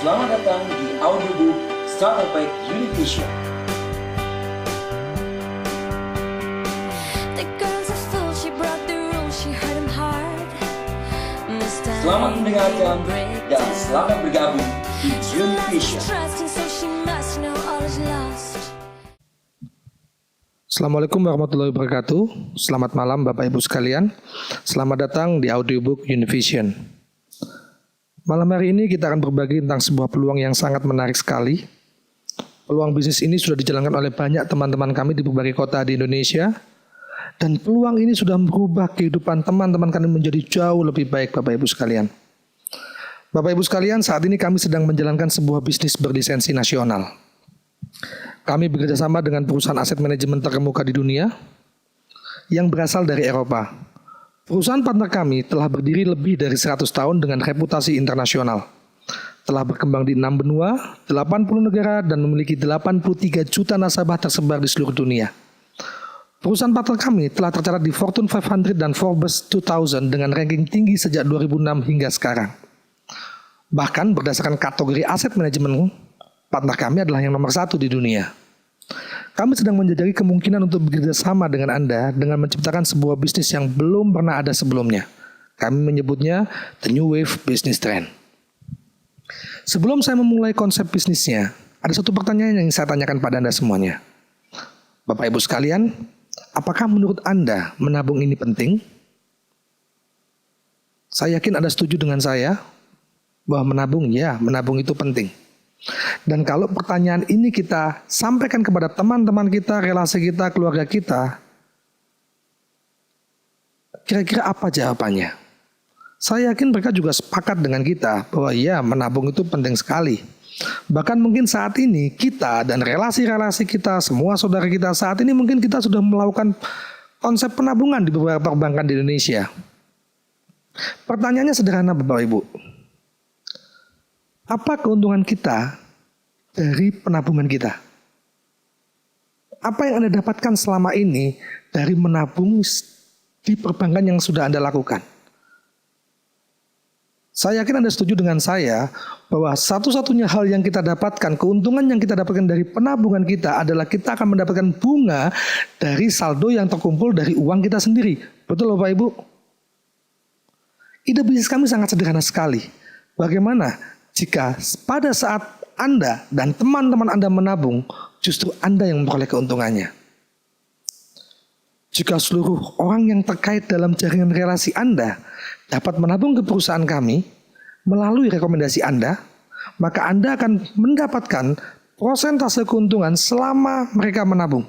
Selamat datang di audiobook Starter Pack Univision. Selamat mendengarkan dan selamat bergabung di Univision. Assalamualaikum warahmatullahi wabarakatuh. Selamat malam Bapak Ibu sekalian. Selamat datang di audiobook Univision. Malam hari ini kita akan berbagi tentang sebuah peluang yang sangat menarik sekali. Peluang bisnis ini sudah dijalankan oleh banyak teman-teman kami di berbagai kota di Indonesia. Dan peluang ini sudah merubah kehidupan teman-teman kami menjadi jauh lebih baik Bapak Ibu sekalian. Bapak Ibu sekalian, saat ini kami sedang menjalankan sebuah bisnis berlisensi nasional. Kami bekerjasama dengan perusahaan aset manajemen terkemuka di dunia yang berasal dari Eropa. Perusahaan partner kami telah berdiri lebih dari 100 tahun dengan reputasi internasional. Telah berkembang di 6 benua, 80 negara, dan memiliki 83 juta nasabah tersebar di seluruh dunia. Perusahaan partner kami telah tercatat di Fortune 500 dan Forbes 2000 dengan ranking tinggi sejak 2006 hingga sekarang. Bahkan berdasarkan kategori aset manajemen, partner kami adalah yang nomor 1 di dunia. Kami sedang menjajaki kemungkinan untuk bekerja sama dengan Anda dengan menciptakan sebuah bisnis yang belum pernah ada sebelumnya. Kami menyebutnya The New Wave Business Trend. Sebelum saya memulai konsep bisnisnya, ada satu pertanyaan yang saya tanyakan pada Anda semuanya. Bapak Ibu sekalian, apakah menurut Anda menabung ini penting? Saya yakin Anda setuju dengan saya bahwa menabung itu penting. Dan kalau pertanyaan ini kita sampaikan kepada teman-teman kita, relasi kita, keluarga kita, kira-kira apa jawabannya? Saya yakin mereka juga sepakat dengan kita bahwa menabung itu penting sekali. Bahkan mungkin saat ini kita dan relasi-relasi kita, semua saudara kita saat ini mungkin kita sudah melakukan konsep penabungan di beberapa perbankan di Indonesia. Pertanyaannya sederhana Bapak Ibu. Apa keuntungan kita dari penabungan kita? Apa yang Anda dapatkan selama ini dari menabung di perbankan yang sudah Anda lakukan? Saya yakin Anda setuju dengan saya bahwa satu-satunya hal yang kita dapatkan, keuntungan yang kita dapatkan dari penabungan kita adalah kita akan mendapatkan bunga dari saldo yang terkumpul dari uang kita sendiri. Betul Bapak Ibu? Ide bisnis kami sangat sederhana sekali. Bagaimana jika pada saat Anda dan teman-teman Anda menabung, justru Anda yang memperoleh keuntungannya? Jika seluruh orang yang terkait dalam jaringan relasi Anda dapat menabung ke perusahaan kami melalui rekomendasi Anda, maka Anda akan mendapatkan persentase keuntungan selama mereka menabung.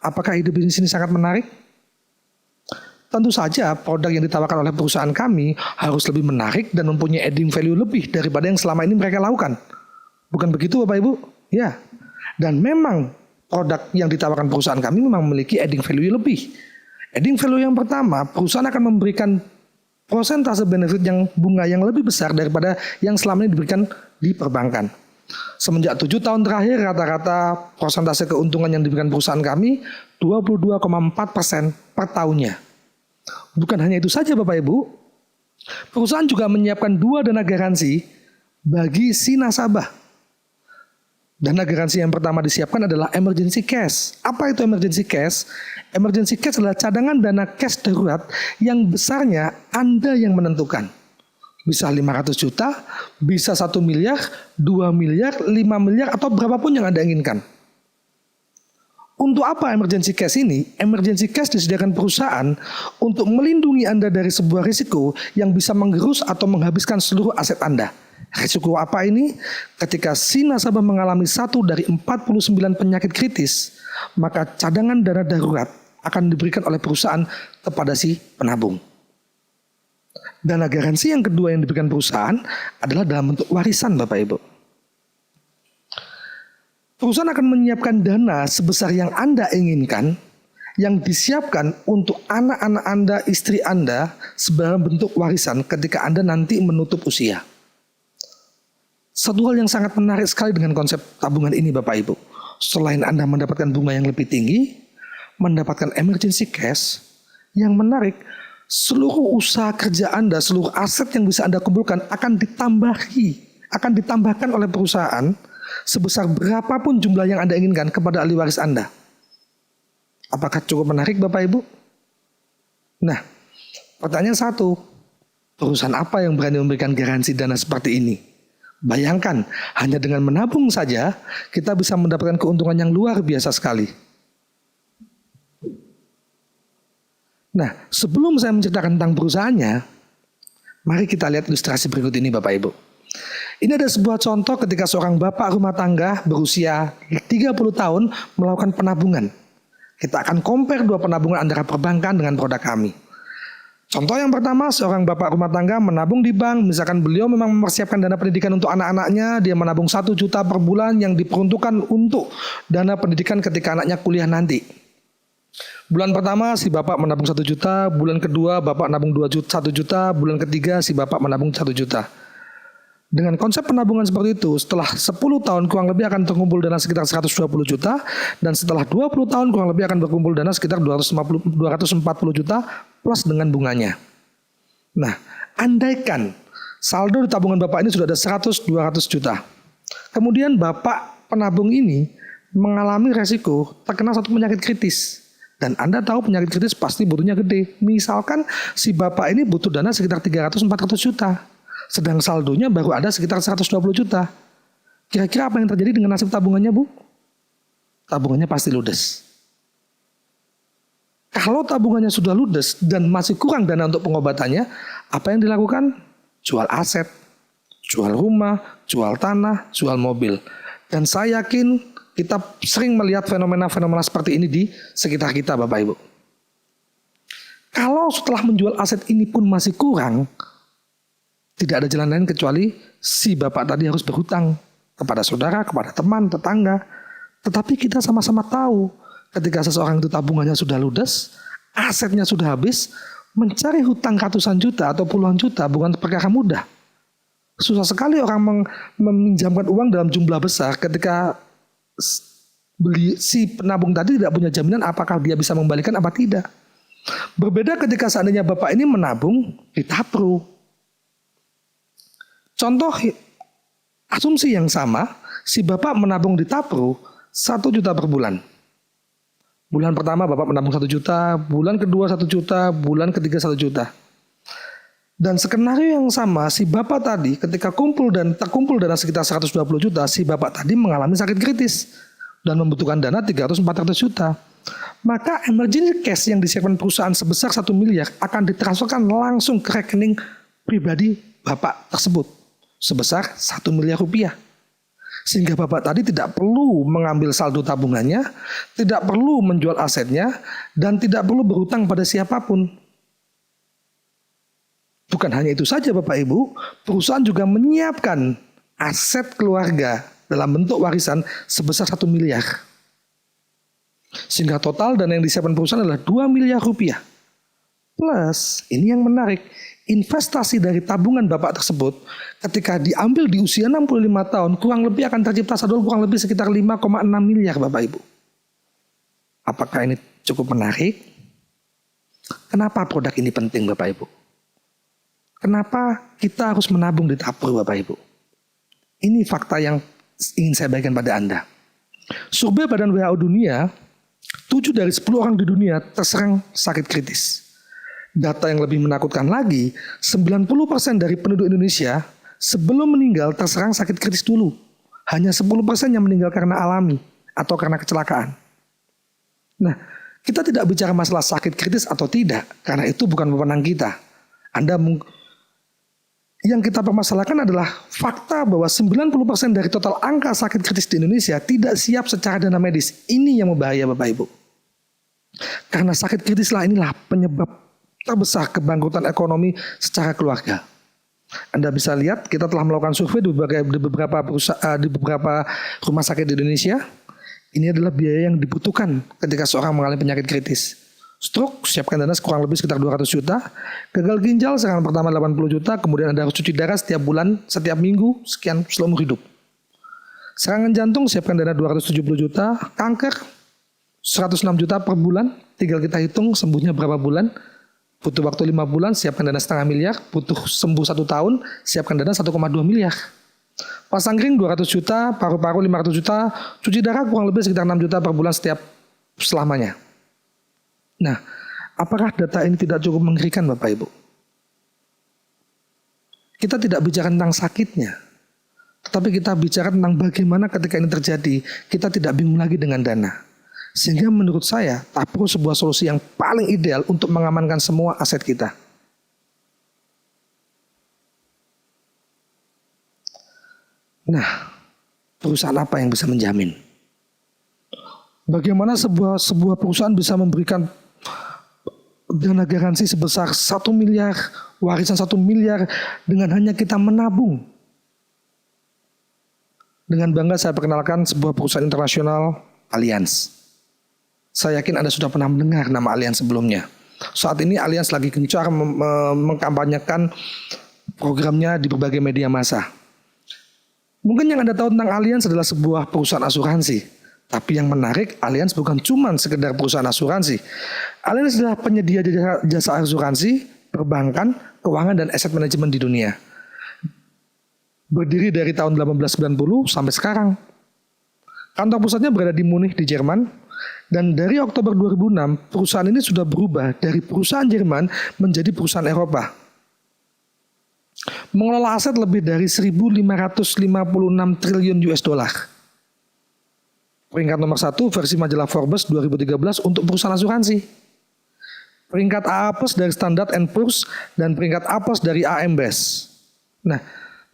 Apakah ide bisnis ini sangat menarik? Tentu saja produk yang ditawarkan oleh perusahaan kami harus lebih menarik dan mempunyai adding value lebih daripada yang selama ini mereka lakukan. Bukan begitu Bapak Ibu? Ya. Dan memang produk yang ditawarkan perusahaan kami memang memiliki adding value lebih. Adding value yang pertama, perusahaan akan memberikan persentase benefit yang bunga yang lebih besar daripada yang selama ini diberikan di perbankan. Semenjak 7 tahun terakhir rata-rata persentase keuntungan yang diberikan perusahaan kami 22,4% per tahunnya. Bukan hanya itu saja Bapak Ibu, perusahaan juga menyiapkan 2 dana garansi bagi si nasabah. Dana garansi yang pertama disiapkan adalah emergency cash. Apa itu emergency cash? Emergency cash adalah cadangan dana cash darurat yang besarnya Anda yang menentukan. Bisa 500 juta, bisa 1 miliar, 2 miliar, 5 miliar, atau berapapun yang Anda inginkan. Untuk apa emergency cash ini? Emergency cash disediakan perusahaan untuk melindungi Anda dari sebuah risiko yang bisa menggerus atau menghabiskan seluruh aset Anda. Risiko apa ini? Ketika si nasabah mengalami 1 dari 49 penyakit kritis, maka cadangan dana darurat akan diberikan oleh perusahaan kepada si penabung. Dana garansi yang kedua yang diberikan perusahaan adalah dalam bentuk warisan Bapak Ibu. Perusahaan akan menyiapkan dana sebesar yang Anda inginkan, yang disiapkan untuk anak-anak Anda, istri Anda, sebagai bentuk warisan ketika Anda nanti menutup usia. Satu hal yang sangat menarik sekali dengan konsep tabungan ini Bapak Ibu. Selain Anda mendapatkan bunga yang lebih tinggi, mendapatkan emergency cash, yang menarik, seluruh usaha kerja Anda, seluruh aset yang bisa Anda kumpulkan akan ditambahi akan ditambahkan oleh perusahaan sebesar berapapun jumlah yang Anda inginkan kepada ahli waris Anda. Apakah cukup menarik Bapak Ibu? Nah, pertanyaan satu, perusahaan apa yang berani memberikan garansi dana seperti ini? Bayangkan, hanya dengan menabung saja, kita bisa mendapatkan keuntungan yang luar biasa sekali. Nah, sebelum saya menceritakan tentang perusahaannya, mari kita lihat ilustrasi berikut ini Bapak Ibu. Ini ada sebuah contoh ketika seorang bapak rumah tangga berusia 30 tahun melakukan penabungan. Kita akan compare dua penabungan antara perbankan dengan produk kami. Contoh yang pertama, seorang bapak rumah tangga menabung di bank. Misalkan beliau memang mempersiapkan dana pendidikan untuk anak-anaknya. Dia menabung 1 juta per bulan yang diperuntukkan untuk dana pendidikan ketika anaknya kuliah nanti. Bulan pertama si bapak menabung 1 juta. Bulan kedua bapak menabung 1 juta. Bulan ketiga si bapak menabung 1 juta. Dengan konsep penabungan seperti itu, setelah 10 tahun kurang lebih akan terkumpul dana sekitar 120 juta. Dan setelah 20 tahun kurang lebih akan berkumpul dana sekitar 240 juta plus dengan bunganya. Nah, andaikan saldo di tabungan Bapak ini sudah ada 100-200 juta. Kemudian Bapak penabung ini mengalami resiko terkena satu penyakit kritis. Dan Anda tahu penyakit kritis pasti butuhnya gede. Misalkan si Bapak ini butuh dana sekitar 300-400 juta. Sedang saldonya baru ada sekitar 120 juta. Kira-kira apa yang terjadi dengan nasib tabungannya, Bu? Tabungannya pasti ludes. Kalau tabungannya sudah ludes dan masih kurang dana untuk pengobatannya, apa yang dilakukan? Jual aset, jual rumah, jual tanah, jual mobil. Dan saya yakin kita sering melihat fenomena-fenomena seperti ini di sekitar kita, Bapak Ibu. Kalau setelah menjual aset ini pun masih kurang, tidak ada jalan lain kecuali si bapak tadi harus berhutang kepada saudara, kepada teman, tetangga. Tetapi kita sama-sama tahu ketika seseorang itu tabungannya sudah ludes, asetnya sudah habis, mencari hutang ratusan juta atau puluhan juta bukan perkara mudah. Susah sekali orang meminjamkan uang dalam jumlah besar ketika si penabung tadi tidak punya jaminan apakah dia bisa mengembalikan apa tidak. Berbeda ketika seandainya bapak ini menabung di Tapro. Contoh asumsi yang sama, si bapak menabung di Tapro 1 juta per bulan. Bulan pertama bapak menabung 1 juta, bulan kedua 1 juta, bulan ketiga 1 juta. Dan skenario yang sama, si bapak tadi ketika terkumpul dana sekitar 120 juta, si bapak tadi mengalami sakit kritis dan membutuhkan dana 300-400 juta. Maka emergency cash yang disiapkan perusahaan sebesar 1 miliar akan ditransferkan langsung ke rekening pribadi bapak tersebut sebesar 1 miliar rupiah. Sehingga bapak tadi tidak perlu mengambil saldo tabungannya, tidak perlu menjual asetnya, dan tidak perlu berhutang pada siapapun. Bukan hanya itu saja Bapak Ibu, perusahaan juga menyiapkan aset keluarga dalam bentuk warisan sebesar 1 miliar. Sehingga total dana yang disiapkan perusahaan adalah 2 miliar rupiah. Plus, ini yang menarik, investasi dari tabungan bapak tersebut ketika diambil di usia 65 tahun kurang lebih akan tercipta saldo kurang lebih sekitar 5,6 miliar Bapak Ibu. Apakah ini cukup menarik? Kenapa produk ini penting Bapak Ibu? Kenapa kita harus menabung di Tapro Bapak Ibu? Ini fakta yang ingin saya bagikan pada Anda. Survei Badan WHO Dunia, 7 dari 10 orang di dunia terserang sakit kritis. Data yang lebih menakutkan lagi, 90% dari penduduk Indonesia sebelum meninggal terserang sakit kritis dulu. Hanya 10% yang meninggal karena alami atau karena kecelakaan. Nah, kita tidak bicara masalah sakit kritis atau tidak, karena itu bukan wewenang kita. Yang kita permasalahkan adalah fakta bahwa 90% dari total angka sakit kritis di Indonesia tidak siap secara dana medis. Ini yang membahaya Bapak Ibu. Karena sakit kritislah inilah penyebab terbesar kebangkrutan ekonomi secara keluarga. Anda bisa lihat kita telah melakukan survei di beberapa rumah sakit di Indonesia. Ini adalah biaya yang dibutuhkan ketika seorang mengalami penyakit kritis. Stroke, siapkan dana kurang lebih sekitar 200 juta. Gagal ginjal serangan pertama 80 juta. Kemudian Anda harus cuci darah setiap bulan, setiap minggu, sekian seumur hidup. Serangan jantung, siapkan dana 270 juta. Kanker, 106 juta per bulan. Tinggal kita hitung sembuhnya berapa bulan. Butuh waktu 5 bulan, siapkan dana setengah miliar. Butuh sembuh 1 tahun, siapkan dana 1,2 miliar. Pasang ring 200 juta, paru-paru 500 juta, cuci darah kurang lebih sekitar 6 juta per bulan setiap selamanya. Nah, apakah data ini tidak cukup mengerikan Bapak Ibu? Kita tidak bicara tentang sakitnya, tetapi kita bicara tentang bagaimana ketika ini terjadi, kita tidak bingung lagi dengan dana. Sehingga menurut saya, Tapro sebuah solusi yang paling ideal untuk mengamankan semua aset kita. Nah, perusahaan apa yang bisa menjamin? Bagaimana sebuah perusahaan bisa memberikan dana garansi sebesar 1 miliar, warisan 1 miliar dengan hanya kita menabung? Dengan bangga saya perkenalkan sebuah perusahaan internasional, Allianz. Saya yakin Anda sudah pernah mendengar nama Allianz sebelumnya. Saat ini Allianz lagi gencar mengkampanyekan programnya di berbagai media massa. Mungkin yang Anda tahu tentang Allianz adalah sebuah perusahaan asuransi. Tapi yang menarik, Allianz bukan cuma sekedar perusahaan asuransi. Allianz adalah penyedia jasa asuransi, perbankan, keuangan, dan aset manajemen di dunia. Berdiri dari tahun 1890 sampai sekarang. Kantor pusatnya berada di Munich di Jerman. Dan dari Oktober 2006, perusahaan ini sudah berubah dari perusahaan Jerman menjadi perusahaan Eropa. Mengelola aset lebih dari 1.556 triliun US dollar. Peringkat nomor 1 versi majalah Forbes 2013 untuk perusahaan asuransi. Peringkat AA+ dari Standard & Poor's dan peringkat A+ dari AM Best. Nah,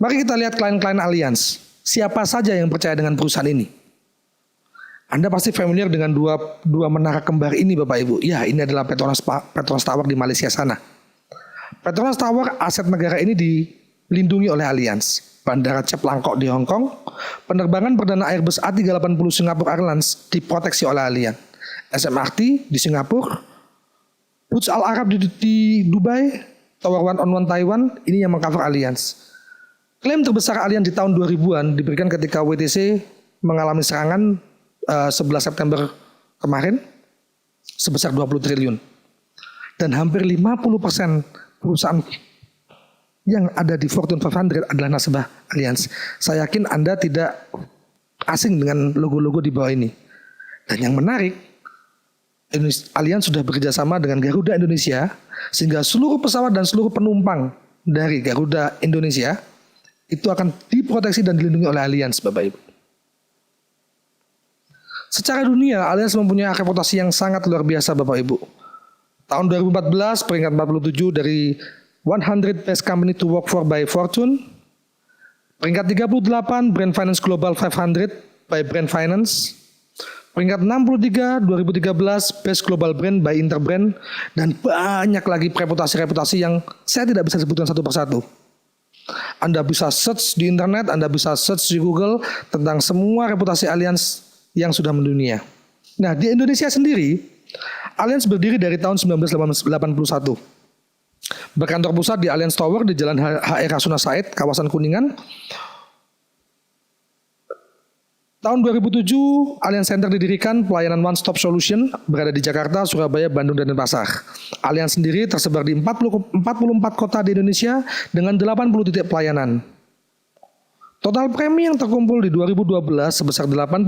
mari kita lihat klien-klien Allianz. Siapa saja yang percaya dengan perusahaan ini? Anda pasti familiar dengan dua menara kembar ini Bapak Ibu. Ya, ini adalah Petronas Tower di Malaysia sana. Petronas Tower aset negara ini dilindungi oleh Allianz. Bandara Chep Langkok di Hong Kong, penerbangan perdana Airbus A380 Singapore Airlines diproteksi oleh Allianz. SMRT di Singapura, Burj Al Arab di Dubai, Tower 111 Taiwan, ini yang mengcover Allianz. Klaim terbesar Allianz di tahun 2000-an diberikan ketika WTC mengalami serangan 11 September kemarin sebesar 20 triliun. Dan hampir 50% perusahaan yang ada di Fortune 500 adalah nasabah Allianz. Saya yakin Anda tidak asing dengan logo-logo di bawah ini. Dan yang menarik, Allianz sudah bekerjasama dengan Garuda Indonesia, sehingga seluruh pesawat dan seluruh penumpang dari Garuda Indonesia itu akan diproteksi dan dilindungi oleh Allianz, Bapak Ibu. Secara dunia, Allianz mempunyai reputasi yang sangat luar biasa Bapak Ibu. Tahun 2014 peringkat 47 dari 100 Best Company to Work For by Fortune. Peringkat 38 Brand Finance Global 500 by Brand Finance. Peringkat 63 2013 Best Global Brand by Interbrand. Dan banyak lagi reputasi-reputasi yang saya tidak bisa sebutkan satu persatu. Anda bisa search di internet, Anda bisa search di Google tentang semua reputasi Allianz yang sudah mendunia. Nah, di Indonesia sendiri, Allianz berdiri dari tahun 1981. Berkantor pusat di Allianz Tower di Jalan HR Rasuna Said, kawasan Kuningan. Tahun 2007, Allianz Center didirikan, pelayanan One Stop Solution berada di Jakarta, Surabaya, Bandung, dan Denpasar. Allianz sendiri tersebar di 44 kota di Indonesia dengan 80 titik pelayanan. Total premi yang terkumpul di 2012 sebesar 8,8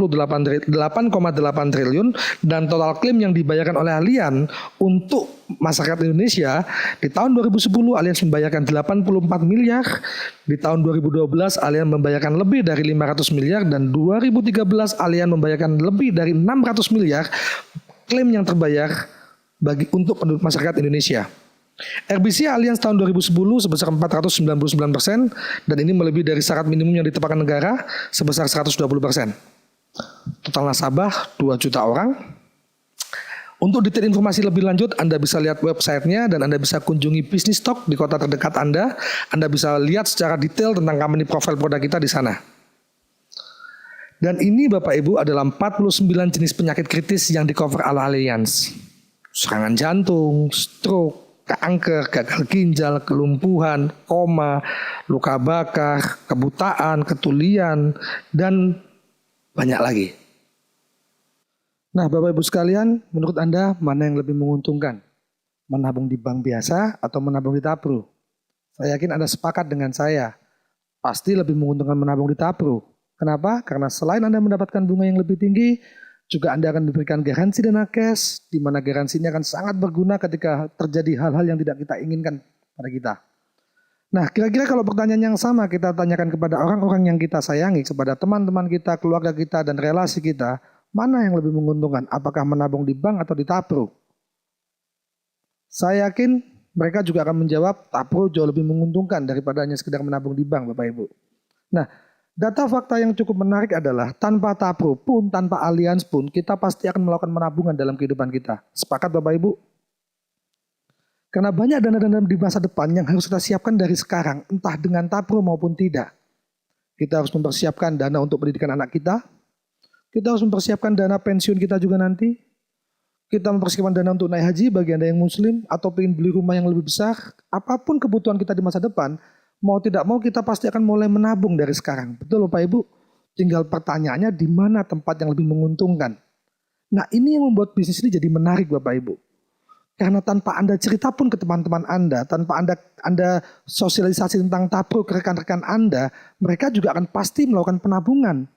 triliun dan total klaim yang dibayarkan oleh Allianz untuk masyarakat Indonesia di tahun 2010 Allianz membayarkan 84 miliar, di tahun 2012 Allianz membayarkan lebih dari 500 miliar dan 2013 Allianz membayarkan lebih dari 600 miliar klaim yang terbayar untuk penduduk masyarakat Indonesia. RBC Allianz tahun 2010 sebesar 499% dan ini melebihi dari syarat minimum yang ditetapkan negara sebesar 120%. Total nasabah 2 juta orang. Untuk detail informasi lebih lanjut Anda bisa lihat websitenya dan Anda bisa kunjungi bisnis talk di kota terdekat Anda. Anda bisa lihat secara detail tentang company profile produk kita di sana. Dan ini Bapak Ibu adalah 49 jenis penyakit kritis yang di cover oleh Allianz. Serangan jantung, stroke, kanker, gagal ginjal, kelumpuhan, koma, luka bakar, kebutaan, ketulian, dan banyak lagi. Nah, Bapak Ibu sekalian, menurut Anda mana yang lebih menguntungkan? Menabung di bank biasa atau menabung di Tapro? Saya yakin Anda sepakat dengan saya Pasti lebih menguntungkan menabung di tabro. Kenapa? Karena selain Anda mendapatkan bunga yang lebih tinggi, juga Anda akan diberikan garansi dana cash, di mana garansinya akan sangat berguna ketika terjadi hal-hal yang tidak kita inginkan pada kita. Nah, kira-kira kalau pertanyaan yang sama kita tanyakan kepada orang-orang yang kita sayangi, kepada teman-teman kita, keluarga kita, dan relasi kita, mana yang lebih menguntungkan? Apakah menabung di bank atau di tabro? Saya yakin mereka juga akan menjawab tabro jauh lebih menguntungkan daripada hanya sekedar menabung di bank, Bapak Ibu. Nah, data fakta yang cukup menarik adalah tanpa tabro pun, tanpa alians pun, kita pasti akan melakukan menabungan dalam kehidupan kita. Sepakat Bapak Ibu? Karena banyak dana-dana di masa depan yang harus kita siapkan dari sekarang, entah dengan tabro maupun tidak. Kita harus mempersiapkan dana untuk pendidikan anak kita harus mempersiapkan dana pensiun kita juga nanti, kita mempersiapkan dana untuk naik haji bagi Anda yang muslim, atau ingin beli rumah yang lebih besar, apapun kebutuhan kita di masa depan, mau tidak mau kita pasti akan mulai menabung dari sekarang. Betul Bapak Ibu? Tinggal pertanyaannya di mana tempat yang lebih menguntungkan. Nah, ini yang membuat bisnis ini jadi menarik Bapak Ibu. Karena tanpa Anda cerita pun ke teman-teman Anda, tanpa Anda sosialisasi tentang tabro ke rekan-rekan Anda, mereka juga akan pasti melakukan penabungan.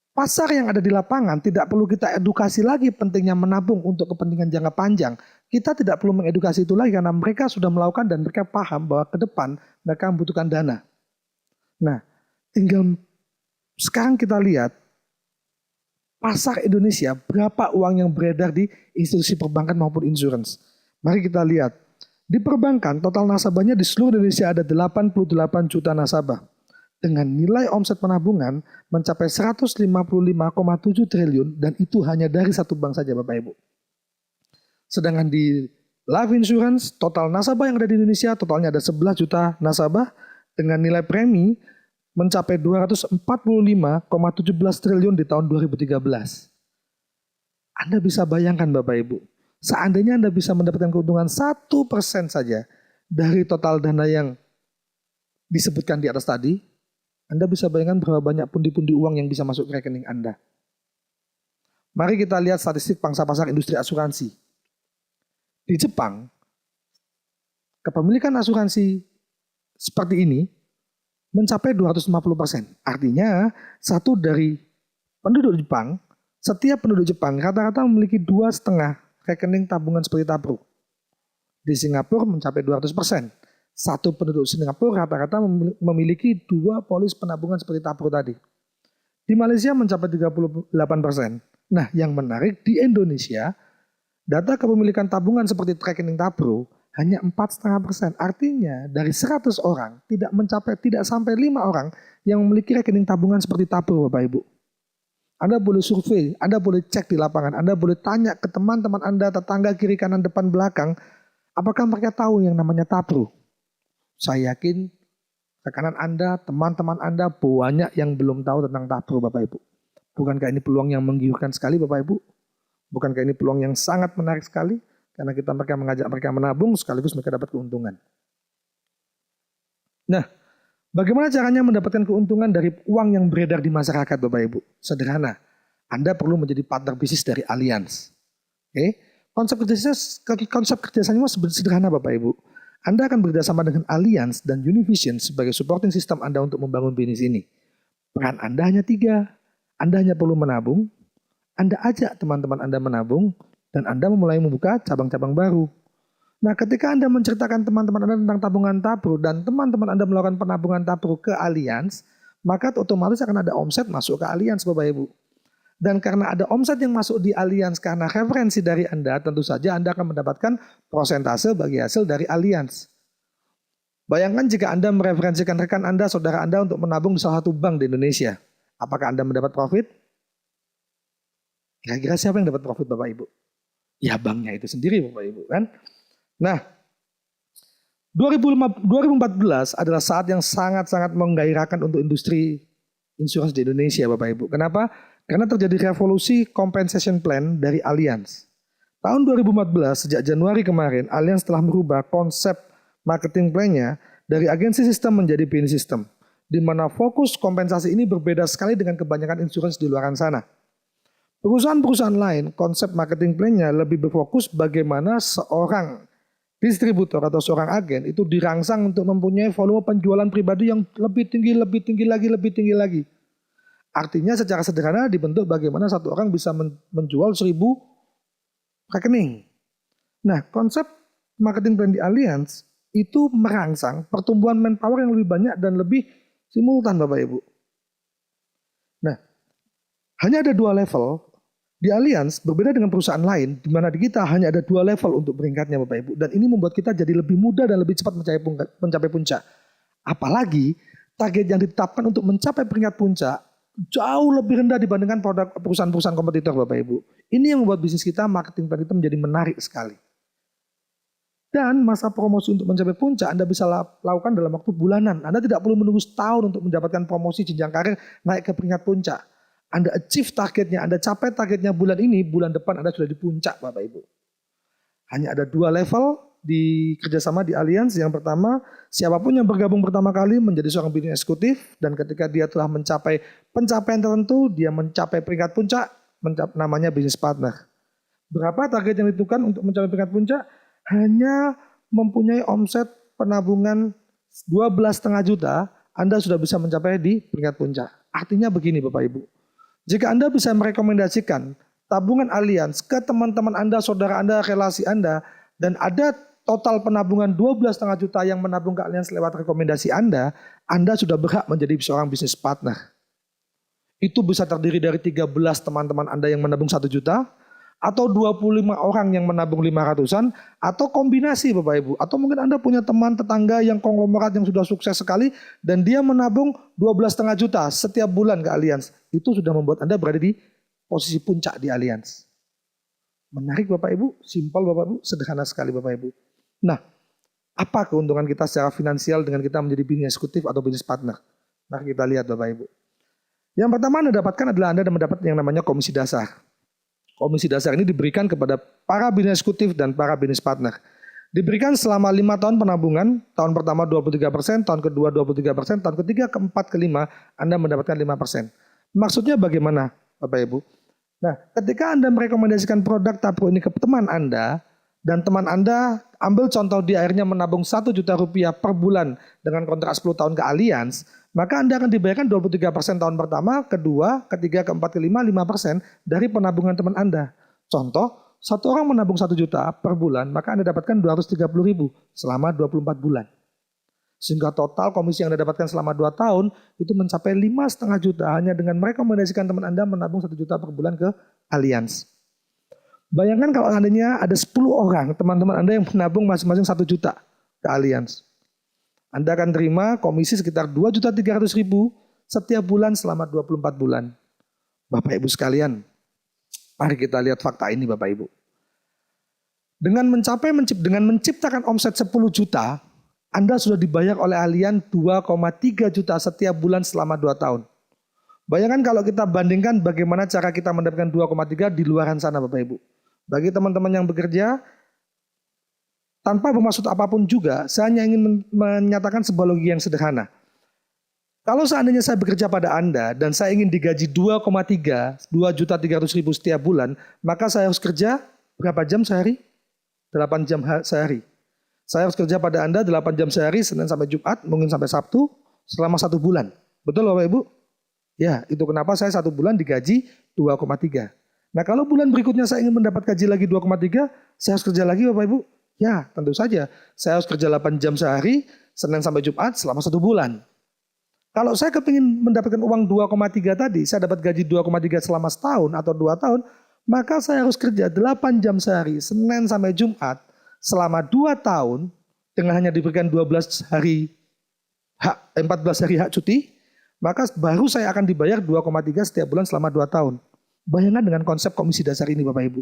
Pasar yang ada di lapangan tidak perlu kita edukasi lagi pentingnya menabung untuk kepentingan jangka panjang. Kita tidak perlu mengedukasi itu lagi karena mereka sudah melakukan dan mereka paham bahwa ke depan mereka membutuhkan dana. Nah, tinggal sekarang kita lihat pasar Indonesia, berapa uang yang beredar di institusi perbankan maupun insurance. Mari kita lihat. Di perbankan, total nasabahnya di seluruh Indonesia ada 88 juta nasabah. Dengan nilai omset penabungan mencapai 155,7 triliun dan itu hanya dari satu bank saja Bapak Ibu. Sedangkan di life insurance, total nasabah yang ada di Indonesia totalnya ada 11 juta nasabah dengan nilai premi mencapai 245,17 triliun di tahun 2013. Anda bisa bayangkan Bapak Ibu, seandainya Anda bisa mendapatkan keuntungan 1% saja dari total dana yang disebutkan di atas tadi, Anda bisa bayangkan berapa banyak pundi-pundi uang yang bisa masuk ke rekening Anda. Mari kita lihat statistik pangsa pasar industri asuransi. Di Jepang, kepemilikan asuransi seperti ini mencapai 250%. Artinya, satu dari penduduk Jepang, setiap penduduk Jepang rata-rata memiliki 2,5 rekening tabungan seperti tabro. Di Singapura mencapai 200%. Satu penduduk Singapura rata-rata memiliki 2 polis penabungan seperti tabro tadi. Di Malaysia mencapai 38%. Nah, yang menarik di Indonesia, data kepemilikan tabungan seperti rekening tabro hanya 4,5%. Artinya dari 100 orang tidak sampai 5 orang yang memiliki rekening tabungan seperti tabro Bapak Ibu. Anda boleh survei, Anda boleh cek di lapangan, Anda boleh tanya ke teman-teman Anda, tetangga kiri kanan depan belakang, apakah mereka tahu yang namanya tabro? Saya yakin rekanan Anda, teman-teman Anda banyak yang belum tahu tentang tabro Bapak Ibu. Bukankah ini peluang yang menggiurkan sekali Bapak Ibu? Bukankah ini peluang yang sangat menarik sekali? Karena mereka mengajak mereka menabung sekaligus mereka dapat keuntungan. Nah, bagaimana caranya mendapatkan keuntungan dari uang yang beredar di masyarakat Bapak Ibu? Sederhana, Anda perlu menjadi partner bisnis dari Allianz. Oke? Konsep kerjasamanya sederhana Bapak Ibu. Anda akan bekerjasama dengan Allianz dan Univision sebagai supporting system Anda untuk membangun bisnis ini. Peran Anda hanya 3. Anda hanya perlu menabung, Anda ajak teman-teman Anda menabung, dan Anda mulai membuka cabang-cabang baru. Nah, ketika Anda menceritakan teman-teman Anda tentang tabungan tabro dan teman-teman Anda melakukan penabungan tabro ke Allianz, maka otomatis akan ada omset masuk ke Allianz Bapak Ibu. Dan karena ada omset yang masuk di Allianz karena referensi dari Anda, tentu saja Anda akan mendapatkan prosentase bagi hasil dari Allianz. Bayangkan jika Anda mereferensikan rekan Anda, saudara Anda untuk menabung di salah satu bank di Indonesia. Apakah Anda mendapat profit? Kira-kira siapa yang dapat profit Bapak Ibu? Ya banknya itu sendiri Bapak Ibu kan. Nah, 2014 adalah saat yang sangat-sangat menggairahkan untuk industri insurans di Indonesia Bapak Ibu. Kenapa? Karena terjadi revolusi compensation plan dari Allianz. Tahun 2014, sejak Januari kemarin, Allianz telah merubah konsep marketing plan-nya dari agensi sistem menjadi BNI sistem. Di mana fokus kompensasi ini berbeda sekali dengan kebanyakan insurans di luar sana. Perusahaan-perusahaan lain, konsep marketing plan-nya lebih berfokus bagaimana seorang distributor atau seorang agen itu dirangsang untuk mempunyai volume penjualan pribadi yang lebih tinggi lagi. Artinya secara sederhana dibentuk bagaimana satu orang bisa menjual 1000 rekening. Nah, konsep marketing plan di Allianz itu merangsang pertumbuhan manpower yang lebih banyak dan lebih simultan Bapak Ibu. Nah, hanya ada 2 level. Di Allianz berbeda dengan perusahaan lain, di mana di kita hanya ada 2 level untuk peringkatnya Bapak Ibu. Dan ini membuat kita jadi lebih mudah dan lebih cepat mencapai puncak. Apalagi target yang ditetapkan untuk mencapai peringkat puncak jauh lebih rendah dibandingkan produk perusahaan-perusahaan kompetitor Bapak Ibu. Ini yang membuat bisnis kita, marketing plan kita menjadi menarik sekali. Dan masa promosi untuk mencapai puncak Anda bisa lakukan dalam waktu bulanan. Anda tidak perlu menunggu setahun untuk mendapatkan promosi jenjang karir naik ke peringkat puncak. Anda achieve targetnya, Anda capai targetnya bulan ini, bulan depan Anda sudah di puncak Bapak Ibu. Hanya ada 2 level di kerjasama di Allianz. Yang pertama, siapapun yang bergabung pertama kali menjadi seorang bisnis eksekutif, dan ketika dia telah mencapai pencapaian tertentu, dia mencapai peringkat puncak, namanya bisnis partner. Berapa target yang ditentukan untuk mencapai peringkat puncak? Hanya mempunyai omset penabungan 12,5 juta, Anda sudah bisa mencapai di peringkat puncak. Artinya begini Bapak Ibu. Jika Anda bisa merekomendasikan tabungan Allianz ke teman-teman Anda, saudara Anda, relasi Anda, dan ada total penabungan 12,5 juta yang menabung ke Allianz lewat rekomendasi Anda sudah berhak menjadi seorang bisnis partner. Itu bisa terdiri dari 13 teman-teman Anda yang menabung 1 juta, atau 25 orang yang menabung 500-an, atau kombinasi Bapak Ibu. Atau mungkin Anda punya teman tetangga yang konglomerat yang sudah sukses sekali, dan dia menabung 12,5 juta setiap bulan ke Allianz. Itu sudah membuat Anda berada di posisi puncak di Allianz. Menarik Bapak Ibu, simpel Bapak Ibu, sederhana sekali Bapak Ibu. Nah, apa keuntungan kita secara finansial dengan kita menjadi bisnis eksekutif atau bisnis partner? Mari kita lihat Bapak Ibu. Yang pertama Anda dapatkan adalah Anda mendapat yang namanya komisi dasar. Komisi dasar ini diberikan kepada para bisnis eksekutif dan para bisnis partner. Diberikan selama 5 tahun penabungan, tahun pertama 23%, tahun kedua 23%, tahun ketiga, keempat, kelima, Anda mendapatkan 5%. Maksudnya bagaimana Bapak Ibu? Nah, ketika Anda merekomendasikan produk Tapro ini ke teman Anda, dan teman Anda ambil contoh dia akhirnya menabung 1 juta rupiah per bulan dengan kontrak 10 tahun ke Allianz, maka Anda akan dibayarkan 23% tahun pertama, kedua, ketiga, keempat, kelima, 5% dari penabungan teman Anda. Contoh, satu orang menabung 1 juta per bulan, maka Anda dapatkan 230.000 selama 24 bulan. Sehingga total komisi yang Anda dapatkan selama 2 tahun itu mencapai 5,5 juta hanya dengan merekomendasikan teman Anda menabung 1 juta per bulan ke Allianz. Bayangkan kalau seandainya ada 10 orang teman-teman Anda yang menabung masing-masing 1 juta ke Allianz. Anda akan terima komisi sekitar 2.300.000 setiap bulan selama 24 bulan. Bapak Ibu sekalian, mari kita lihat fakta ini Bapak Ibu. Dengan menciptakan omset 10 juta, Anda sudah dibayar oleh Allianz 2,3 juta setiap bulan selama 2 tahun. Bayangkan kalau kita bandingkan bagaimana cara kita mendapatkan 2,3 di luaran sana Bapak Ibu. Bagi teman-teman yang bekerja, tanpa bermaksud apapun juga, saya hanya ingin menyatakan sebuah logika yang sederhana. Kalau seandainya saya bekerja pada Anda dan saya ingin digaji 2,3, 2.300.000 setiap bulan, maka saya harus kerja berapa jam sehari? 8 jam sehari. Saya harus kerja pada Anda 8 jam sehari, Senin sampai Jumat, mungkin sampai Sabtu, selama 1 bulan. Betul Bapak Ibu? Ya, itu kenapa saya 1 bulan digaji 2,3. Nah kalau bulan berikutnya saya ingin mendapat gaji lagi 2,3, saya harus kerja lagi Bapak Ibu? Ya, tentu saja. Saya harus kerja 8 jam sehari, Senin sampai Jumat selama 1 bulan. Kalau saya kepingin mendapatkan uang 2,3 tadi, saya dapat gaji 2,3 selama setahun atau 2 tahun, maka saya harus kerja 8 jam sehari, Senin sampai Jumat selama 2 tahun, dengan hanya diberikan 14 hari hak cuti, maka baru saya akan dibayar 2,3 setiap bulan selama 2 tahun. Bayangkan dengan konsep komisi dasar ini Bapak Ibu.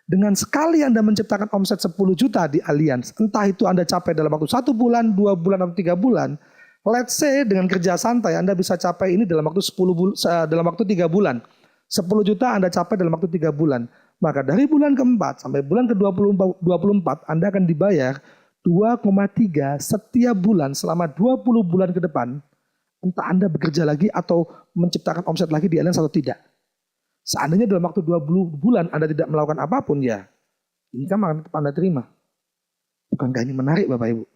Dengan sekali Anda menciptakan omset 10 juta di Allianz, entah itu Anda capai dalam waktu 1 bulan, 2 bulan, atau 3 bulan, let's say dengan kerja santai Anda bisa capai ini dalam waktu 3 bulan. 10 juta Anda capai dalam waktu 3 bulan. Maka dari bulan keempat sampai bulan ke-24 Anda akan dibayar 2,3 setiap bulan selama 20 bulan ke depan. Entah Anda bekerja lagi atau menciptakan omset lagi di Allianz atau tidak. Seandainya dalam waktu 20 bulan Anda tidak melakukan apapun, ya income akan tetap Anda terima. Bukankah ini menarik Bapak Ibu?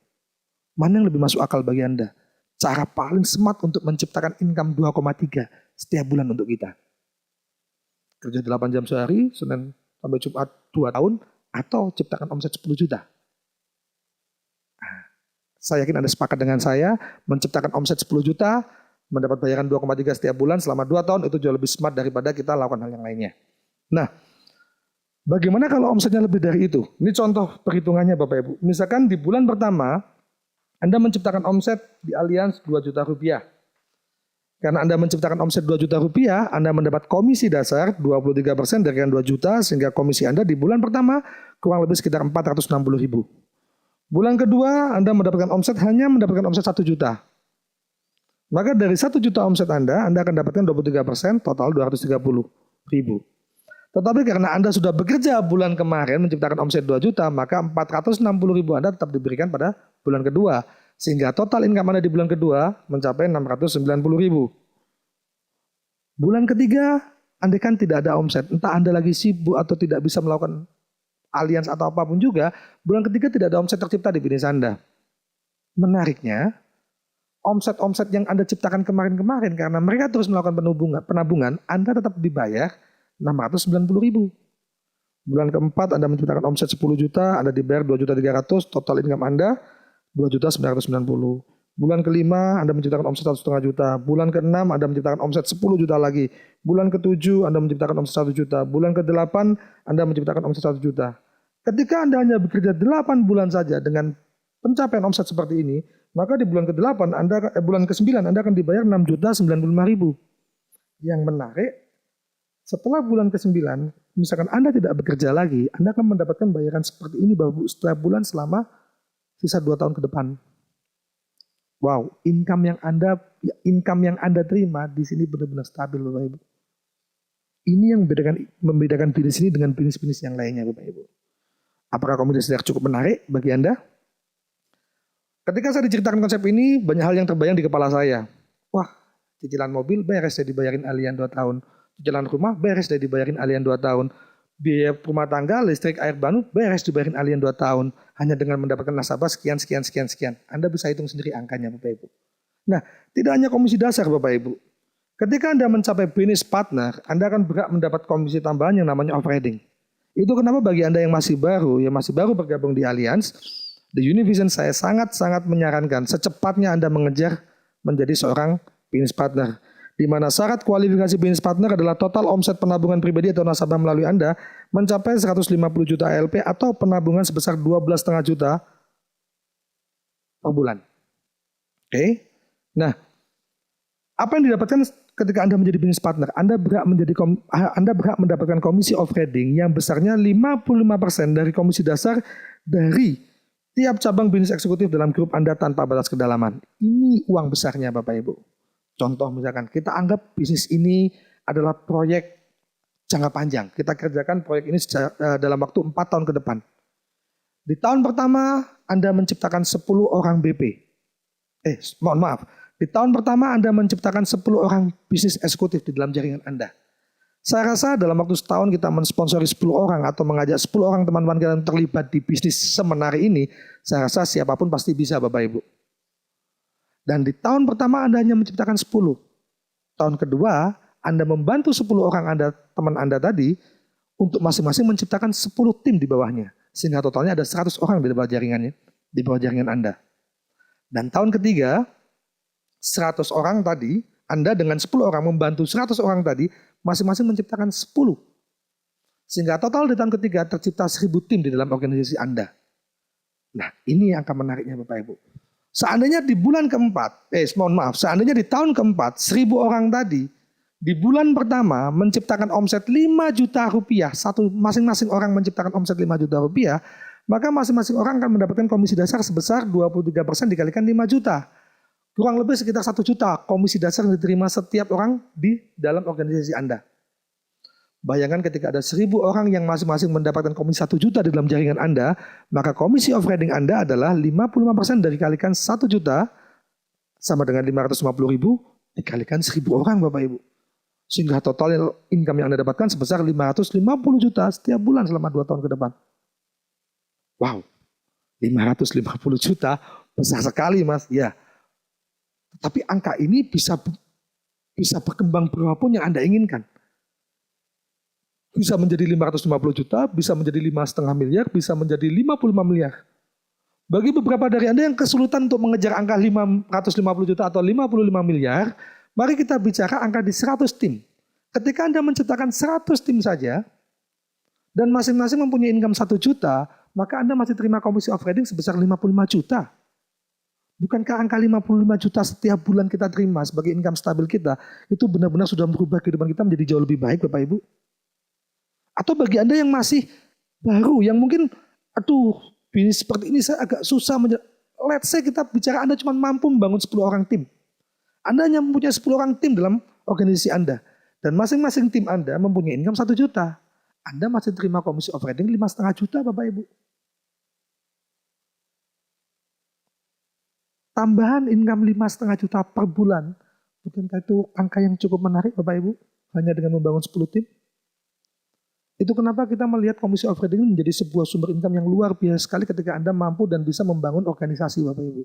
Mana yang lebih masuk akal bagi Anda? Cara paling smart untuk menciptakan income 2,3 setiap bulan untuk kita. Kerja 8 jam sehari, Senin sampai Jumat 2 tahun, atau ciptakan omset 10 juta. Saya yakin Anda sepakat dengan saya, menciptakan omset 10 juta, mendapat bayaran 2,3 setiap bulan selama 2 tahun, itu jauh lebih smart daripada kita lakukan hal yang lainnya. Nah, bagaimana kalau omsetnya lebih dari itu? Ini contoh perhitungannya Bapak Ibu. Misalkan di bulan pertama, Anda menciptakan omset di Allianz 2 juta rupiah. Karena Anda menciptakan omset 2 juta rupiah, Anda mendapat komisi dasar 23% dari 2 juta, sehingga komisi Anda di bulan pertama kurang lebih sekitar 460.000. Bulan kedua, Anda mendapatkan omset hanya mendapatkan omset 1 juta. Maka dari 1 juta omset Anda akan dapatkan 23%, total 230.000. Tetapi karena Anda sudah bekerja bulan kemarin menciptakan omset 2 juta, maka 460.000 Anda tetap diberikan pada bulan kedua. Sehingga total income Anda di bulan kedua mencapai 690.000. Bulan ketiga, Anda kan tidak ada omset. Entah Anda lagi sibuk atau tidak bisa melakukan Allianz atau apapun juga, bulan ketiga tidak ada omset tercipta di bisnis Anda. Menariknya, omset-omset yang Anda ciptakan kemarin-kemarin karena mereka terus melakukan penabungan, Anda tetap dibayar 690.000. Bulan keempat Anda menciptakan omset 10 juta, Anda dibayar 2.300.000, total income Anda 2.990.000. Bulan kelima Anda menciptakan omset 1,5 juta. Bulan keenam Anda menciptakan omset 10 juta lagi. Bulan ketujuh Anda menciptakan omset 1 juta. Bulan ke-8 Anda menciptakan omset 1 juta. Ketika Anda hanya bekerja 8 bulan saja dengan pencapaian omset seperti ini, maka di bulan ke-8 bulan ke-9 Anda akan dibayar 6.095.000. Yang menarik, setelah bulan ke-9, misalkan Anda tidak bekerja lagi, Anda akan mendapatkan bayaran seperti ini setiap bulan selama sisa 2 tahun ke depan. Wow, income yang Anda terima di sini benar-benar stabil Bapak Ibu. Ini yang membedakan bisnis ini dengan bisnis-bisnis yang lainnya Bapak Ibu. Apakah komunitas yang cukup menarik bagi Anda? Ketika saya diceritakan konsep ini, banyak hal yang terbayang di kepala saya. Wah, cicilan mobil beres saya dibayarin Allianz 2 tahun. Cicilan rumah beres saya dibayarin Allianz 2 tahun. Biaya rumah tangga, listrik, air baru beres dibayarin Allianz 2 tahun. Hanya dengan mendapatkan nasabah sekian. Anda bisa hitung sendiri angkanya Bapak Ibu. Nah, tidak hanya komisi dasar Bapak Ibu. Ketika Anda mencapai business partner, Anda akan berhak mendapat komisi tambahan yang namanya overriding. Itu kenapa bagi Anda yang masih baru bergabung di Allianz, di Univision saya sangat-sangat menyarankan secepatnya Anda mengejar menjadi seorang business partner. Di mana syarat kualifikasi business partner adalah total omset penabungan pribadi atau nasabah melalui Anda mencapai 150 juta ALP atau penabungan sebesar 12,5 juta per bulan. Oke. Nah, apa yang didapatkan ketika Anda menjadi business partner? Anda berhak mendapatkan komisi overriding yang besarnya 55% dari komisi dasar dari tiap cabang bisnis eksekutif dalam grup Anda tanpa batas kedalaman. Ini uang besarnya Bapak Ibu. Contoh misalkan kita anggap bisnis ini adalah proyek jangka panjang. Kita kerjakan proyek ini dalam waktu 4 tahun ke depan. Di tahun pertama Anda menciptakan 10 orang BP. Di tahun pertama Anda menciptakan 10 orang bisnis eksekutif di dalam jaringan Anda. Saya rasa dalam waktu setahun kita mensponsori 10 orang atau mengajak 10 orang teman-teman kita terlibat di bisnis semenarik ini, saya rasa siapapun pasti bisa Bapak Ibu. Dan di tahun pertama Anda hanya menciptakan 10. Tahun kedua, Anda membantu 10 orang teman Anda tadi untuk masing-masing menciptakan 10 tim di bawahnya. Sehingga totalnya ada 100 orang di bawah jaringan Anda. Dan tahun ketiga, 100 orang tadi, Anda dengan 10 orang membantu 100 orang tadi, masing-masing menciptakan 10. Sehingga total di tahun ketiga tercipta 1000 tim di dalam organisasi Anda. Nah, ini angka menariknya Bapak Ibu. Seandainya di bulan keempat, seandainya di tahun keempat 1000 orang tadi di bulan pertama menciptakan omset 5 juta rupiah, masing-masing orang menciptakan omset 5 juta rupiah, maka masing-masing orang akan mendapatkan komisi dasar sebesar 23% dikalikan 5 juta. Kurang lebih sekitar 1 juta komisi dasar yang diterima setiap orang di dalam organisasi Anda. Bayangkan ketika ada 1000 orang yang masing-masing mendapatkan komisi 1 juta di dalam jaringan Anda, maka komisi overriding Anda adalah 55% dikalikan 1 juta sama dengan 550.000 dikalikan 1000 orang Bapak Ibu. Sehingga total income yang Anda dapatkan sebesar 550 juta setiap bulan selama 2 tahun ke depan. Wow. 550 juta, besar sekali Mas. Ya, tapi angka ini bisa berkembang berapapun yang Anda inginkan. Bisa menjadi 550 juta, bisa menjadi 5,5 miliar, bisa menjadi 55 miliar. Bagi beberapa dari Anda yang kesulitan untuk mengejar angka 550 juta atau 55 miliar, mari kita bicara angka di 100 tim. Ketika Anda menciptakan 100 tim saja, dan masing-masing mempunyai income 1 juta, maka Anda masih terima komisi trading sebesar 55 juta. Bukankah angka 55 juta setiap bulan kita terima sebagai income stabil kita, itu benar-benar sudah merubah kehidupan kita menjadi jauh lebih baik Bapak Ibu? Atau bagi Anda yang masih baru, yang mungkin, bisnis seperti ini saya agak susah. Let's say kita bicara Anda cuma mampu membangun 10 orang tim. Anda hanya mempunyai 10 orang tim dalam organisasi Anda. Dan masing-masing tim Anda mempunyai income 1 juta. Anda masih terima komisi trading 5,5 juta Bapak Ibu. Tambahan income 5,5 juta per bulan. Bukankah itu angka yang cukup menarik Bapak Ibu? Hanya dengan membangun 10 tim. Itu kenapa kita melihat komisi trading ini menjadi sebuah sumber income yang luar biasa sekali ketika Anda mampu dan bisa membangun organisasi Bapak Ibu.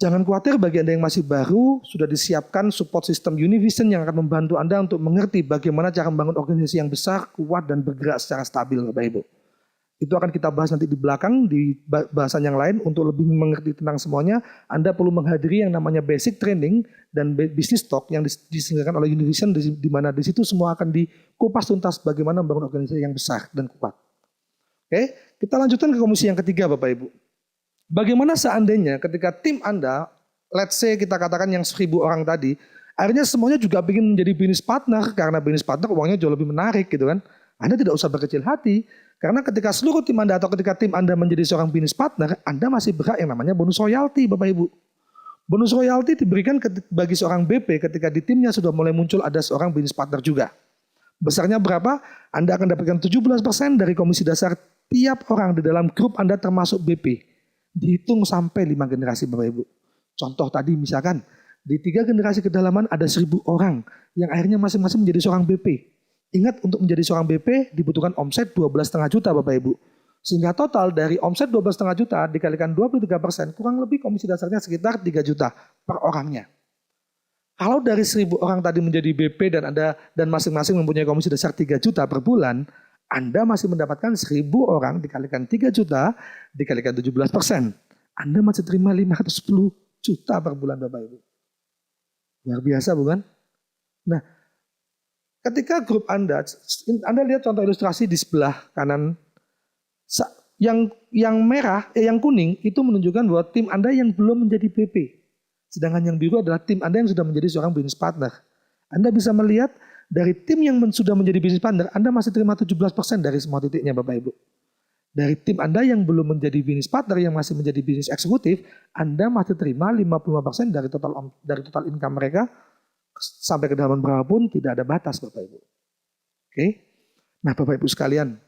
Jangan khawatir bagi Anda yang masih baru, sudah disiapkan support system Univision yang akan membantu Anda untuk mengerti bagaimana cara membangun organisasi yang besar, kuat, dan bergerak secara stabil Bapak Ibu. Itu akan kita bahas nanti di belakang, di bahasan yang lain. Untuk lebih mengerti tentang semuanya, Anda perlu menghadiri yang namanya basic training dan business talk yang diselenggarakan oleh Univision, di mana di situ semua akan dikupas tuntas bagaimana membangun organisasi yang besar dan kuat. Oke, kita lanjutkan ke komisi yang ketiga Bapak Ibu. Bagaimana seandainya ketika tim Anda, let's say kita katakan yang 1.000 orang tadi, akhirnya semuanya juga ingin menjadi business partner, karena business partner uangnya jauh lebih menarik gitu kan. Anda tidak usah berkecil hati, karena ketika seluruh tim Anda atau ketika tim Anda menjadi seorang business partner, Anda masih berhak yang namanya bonus royalti Bapak Ibu. Bonus royalti diberikan bagi seorang BP ketika di timnya sudah mulai muncul ada seorang business partner juga. Besarnya berapa? Anda akan dapatkan 17% dari komisi dasar tiap orang di dalam grup Anda termasuk BP. Dihitung sampai 5 generasi Bapak Ibu. Contoh tadi misalkan, di 3 generasi kedalaman ada 1.000 orang yang akhirnya masing-masing menjadi seorang BP. Ingat, untuk menjadi seorang BP dibutuhkan omset 12,5 juta Bapak Ibu. Sehingga total dari omset 12,5 juta dikalikan 23%, kurang lebih komisi dasarnya sekitar 3 juta per orangnya. Kalau dari 1.000 orang tadi menjadi BP dan masing-masing mempunyai komisi dasar 3 juta per bulan, Anda masih mendapatkan 1.000 orang dikalikan 3 juta dikalikan 17%. Anda masih terima 510 juta per bulan Bapak Ibu. Luar biasa bukan? Nah, ketika grup Anda lihat contoh ilustrasi di sebelah kanan, yang merah, yang kuning itu menunjukkan bahwa tim Anda yang belum menjadi BP. Sedangkan yang biru adalah tim Anda yang sudah menjadi seorang business partner. Anda bisa melihat dari tim yang sudah menjadi business partner, Anda masih terima 17% dari semua titiknya Bapak Ibu. Dari tim Anda yang belum menjadi business partner, yang masih menjadi business eksekutif, Anda masih terima 55% dari total income mereka. Sampai kedalaman berapapun tidak ada batas Bapak Ibu. Oke. Nah Bapak Ibu sekalian,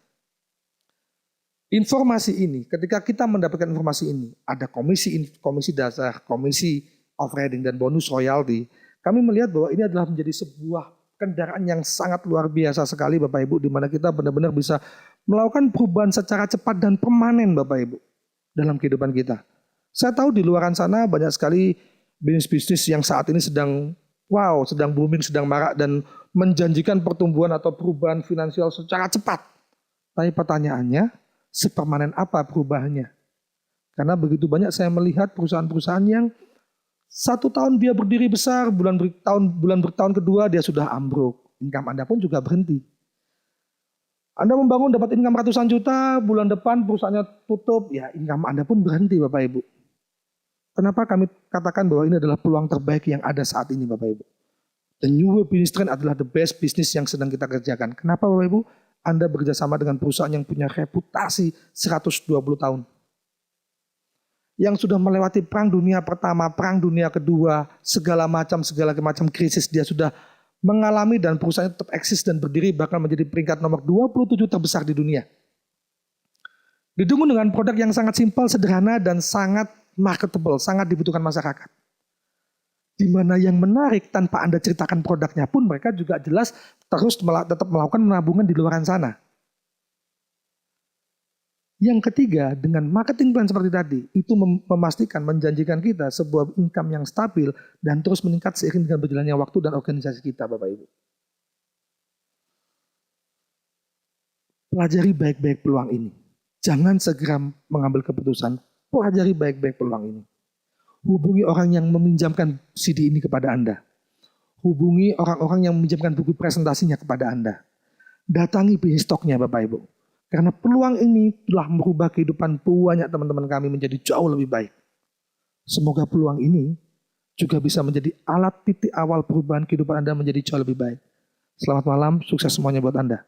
informasi ini, ketika kita mendapatkan informasi ini, ada komisi dasar, komisi trading dan bonus royalty, kami melihat bahwa ini adalah menjadi sebuah kendaraan yang sangat luar biasa sekali Bapak Ibu, di mana kita benar-benar bisa melakukan perubahan secara cepat dan permanen Bapak Ibu dalam kehidupan kita. Saya tahu di luar sana banyak sekali bisnis-bisnis yang saat ini sedang booming, sedang marak dan menjanjikan pertumbuhan atau perubahan finansial secara cepat. Tapi pertanyaannya, sepermanen apa perubahannya? Karena begitu banyak saya melihat perusahaan-perusahaan yang 1 tahun dia berdiri besar, bulan bertahun kedua dia sudah ambruk. Income Anda pun juga berhenti. Anda membangun dapat income ratusan juta, bulan depan perusahaannya tutup, ya income Anda pun berhenti Bapak Ibu. Kenapa kami katakan bahwa ini adalah peluang terbaik yang ada saat ini Bapak Ibu. The new business trend adalah the best business yang sedang kita kerjakan. Kenapa Bapak Ibu? Anda bekerjasama dengan perusahaan yang punya reputasi 120 tahun. Yang sudah melewati perang dunia pertama, perang dunia kedua, segala macam krisis dia sudah mengalami dan perusahaan tetap eksis dan berdiri bahkan menjadi peringkat nomor 27 terbesar di dunia. Didukung dengan produk yang sangat simpel, sederhana dan sangat marketable, sangat dibutuhkan masyarakat. Di mana yang menarik tanpa Anda ceritakan produknya pun mereka juga jelas terus tetap melakukan penabungan di luar sana. Yang ketiga, dengan marketing plan seperti tadi, itu memastikan, menjanjikan kita sebuah income yang stabil dan terus meningkat seiring dengan berjalannya waktu dan organisasi kita, Bapak Ibu. Pelajari baik-baik peluang ini. Jangan segera mengambil keputusan, pelajari baik-baik peluang ini. Hubungi orang yang meminjamkan CD ini kepada Anda. Hubungi orang-orang yang meminjamkan buku presentasinya kepada Anda. Datangi bisnis stoknya, Bapak Ibu. Karena peluang ini telah merubah kehidupan banyak teman-teman kami menjadi jauh lebih baik. Semoga peluang ini juga bisa menjadi alat titik awal perubahan kehidupan Anda menjadi jauh lebih baik. Selamat malam, sukses semuanya buat Anda.